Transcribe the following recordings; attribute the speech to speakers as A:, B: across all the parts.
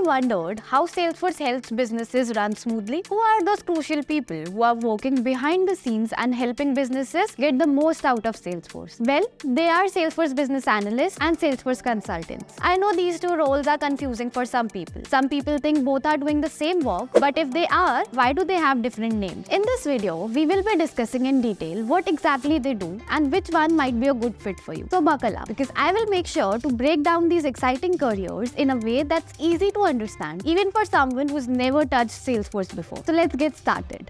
A: ever wondered how Salesforce helps businesses run smoothly? Who are those crucial people who are working behind the scenes and helping businesses get the most out of Salesforce? Well, they are Salesforce business analysts and Salesforce consultants. I know these two roles are confusing for some people. Some people think both are doing the same work, but if they are, why do they have different names? In this video, we will be discussing in detail what exactly they do and which one might be a good fit for you. So buckle up, because I will make sure to break down these exciting careers in a way that's easy to understand, even for someone who's never touched Salesforce before. So let's get started.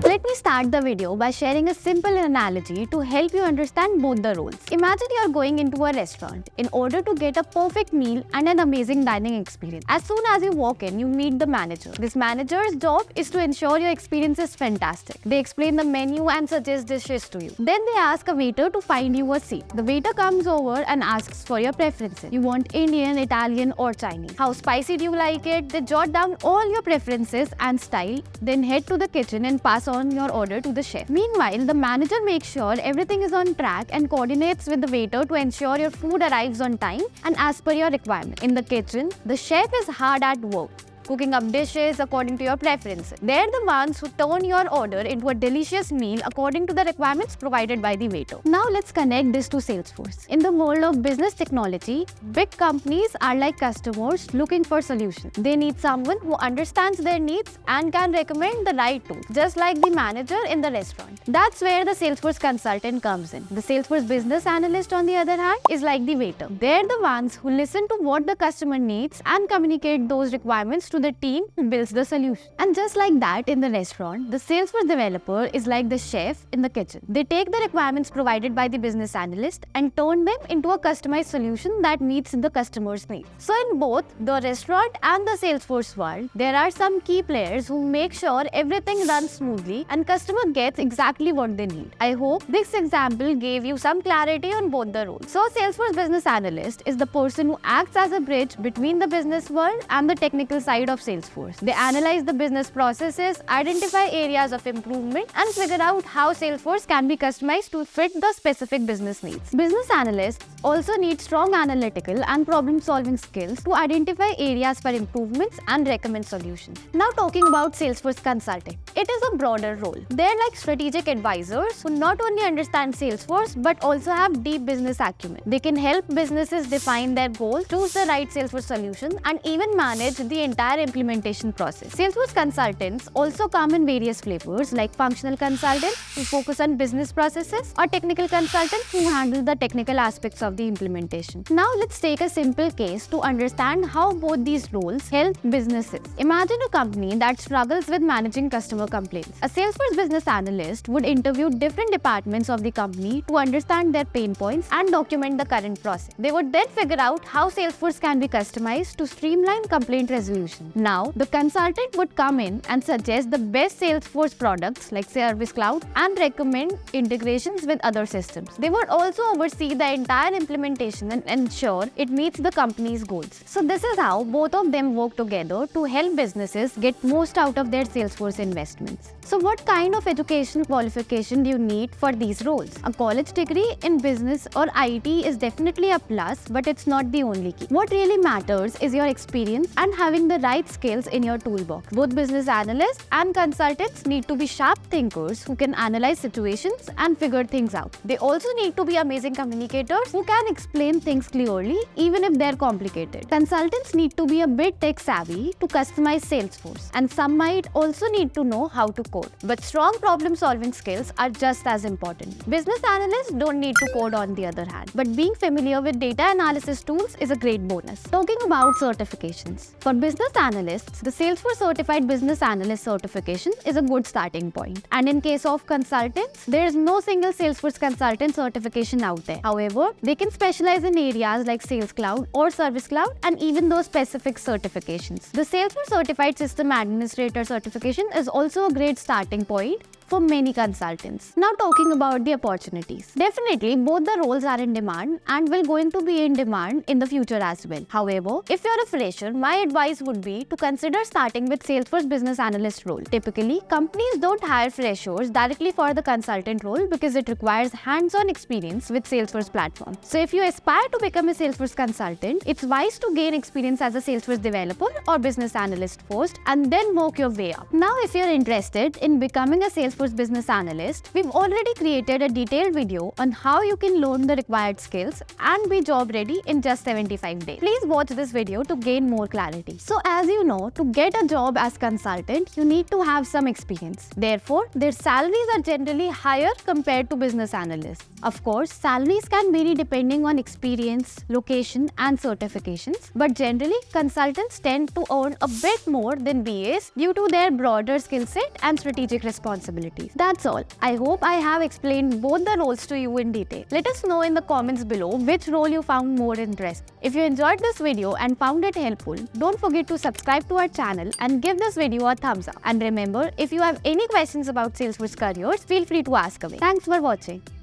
A: Let me start the video by sharing a simple analogy to help you understand both the roles. Imagine you're going into a restaurant in order to get a perfect meal and an amazing dining experience. As soon as you walk in, you meet the manager. This manager's job is to ensure your experience is fantastic. They explain the menu and suggest dishes to you. Then they ask a waiter to find you a seat. The waiter comes over and asks for your preferences. You want Indian, Italian or Chinese? How spicy do you like it? They jot down all your preferences and style, then head to the kitchen and pass on your order to the chef. Meanwhile, the manager makes sure everything is on track and coordinates with the waiter to ensure your food arrives on time and as per your requirement. In the kitchen, the chef is hard at work, cooking up dishes according to your preferences. They're the ones who turn your order into a delicious meal according to the requirements provided by the waiter. Now let's connect this to Salesforce. In the world of business technology, big companies are like customers looking for solutions. They need someone who understands their needs and can recommend the right tool, just like the manager in the restaurant. That's where the Salesforce consultant comes in. The Salesforce business analyst, on the other hand, is like the waiter. They're the ones who listen to what the customer needs and communicate those requirements to the team who builds the solution. And just like that in the restaurant, the Salesforce developer is like the chef in the kitchen. They take the requirements provided by the business analyst and turn them into a customized solution that meets the customer's needs. So in both the restaurant and the Salesforce world, there are some key players who make sure everything runs smoothly and customer gets exactly what they need. I hope this example gave you some clarity on both the roles. So Salesforce business analyst is the person who acts as a bridge between the business world and the technical side of Salesforce. They analyze the business processes, identify areas of improvement, and figure out how Salesforce can be customized to fit the specific business needs. Business analysts also need strong analytical and problem-solving skills to identify areas for improvements and recommend solutions. Now talking about Salesforce consulting. It is a broader role. They're like strategic advisors who not only understand Salesforce but also have deep business acumen. They can help businesses define their goals, choose the right Salesforce solution, and even manage the entire implementation process. Salesforce consultants also come in various flavors, like functional consultants who focus on business processes or technical consultants who handle the technical aspects of the implementation. Now let's take a simple case to understand how both these roles help businesses. Imagine a company that struggles with managing customer complaints. A Salesforce business analyst would interview different departments of the company to understand their pain points and document the current process. They would then figure out how Salesforce can be customized to streamline complaint resolution. Now, the consultant would come in and suggest the best Salesforce products like Service Cloud and recommend integrations with other systems. They would also oversee the entire implementation and ensure it meets the company's goals. So this is how both of them work together to help businesses get most out of their Salesforce investments. So what kind of education qualification do you need for these roles? A college degree in business or IT is definitely a plus, but it's not the only key. What really matters is your experience and having the right skills in your toolbox. Both business analysts and consultants need to be sharp thinkers who can analyze situations and figure things out. They also need to be amazing communicators who can explain things clearly even if they're complicated. Consultants need to be a bit tech savvy to customize Salesforce, and some might also need to know how to code. But strong problem-solving skills are just as important. Business analysts don't need to code, on the other hand, but being familiar with data analysis tools is a great bonus. Talking about certifications. For business analysts, the Salesforce Certified Business Analyst certification is a good starting point. And in case of consultants, there is no single Salesforce consultant certification out there. However, they can specialize in areas like Sales Cloud or Service Cloud and even those specific certifications. The Salesforce Certified System Administrator certification is also a great starting point for many consultants. Now talking about the opportunities. Definitely, both the roles are in demand and will going to be in demand in the future as well. However, if you're a fresher, my advice would be to consider starting with Salesforce Business Analyst role. Typically, companies don't hire freshers directly for the consultant role because it requires hands-on experience with Salesforce platform. So if you aspire to become a Salesforce consultant, it's wise to gain experience as a Salesforce developer or business analyst first and then work your way up. Now, if you're interested in becoming a Salesforce business analyst, we've already created a detailed video on how you can learn the required skills and be job ready in just 75 days. Please watch this video to gain more clarity. So as you know, to get a job as consultant, you need to have some experience. Therefore, their salaries are generally higher compared to business analysts. Of course, salaries can vary depending on experience, location, and certifications, but generally, consultants tend to earn a bit more than BAs due to their broader skill set and strategic responsibilities. That's all. I hope I have explained both the roles to you in detail. Let us know in the comments below which role you found more interesting. If you enjoyed this video and found it helpful, don't forget to subscribe to our channel and give this video a thumbs up. And remember, if you have any questions about Salesforce careers, feel free to ask away. Thanks for watching.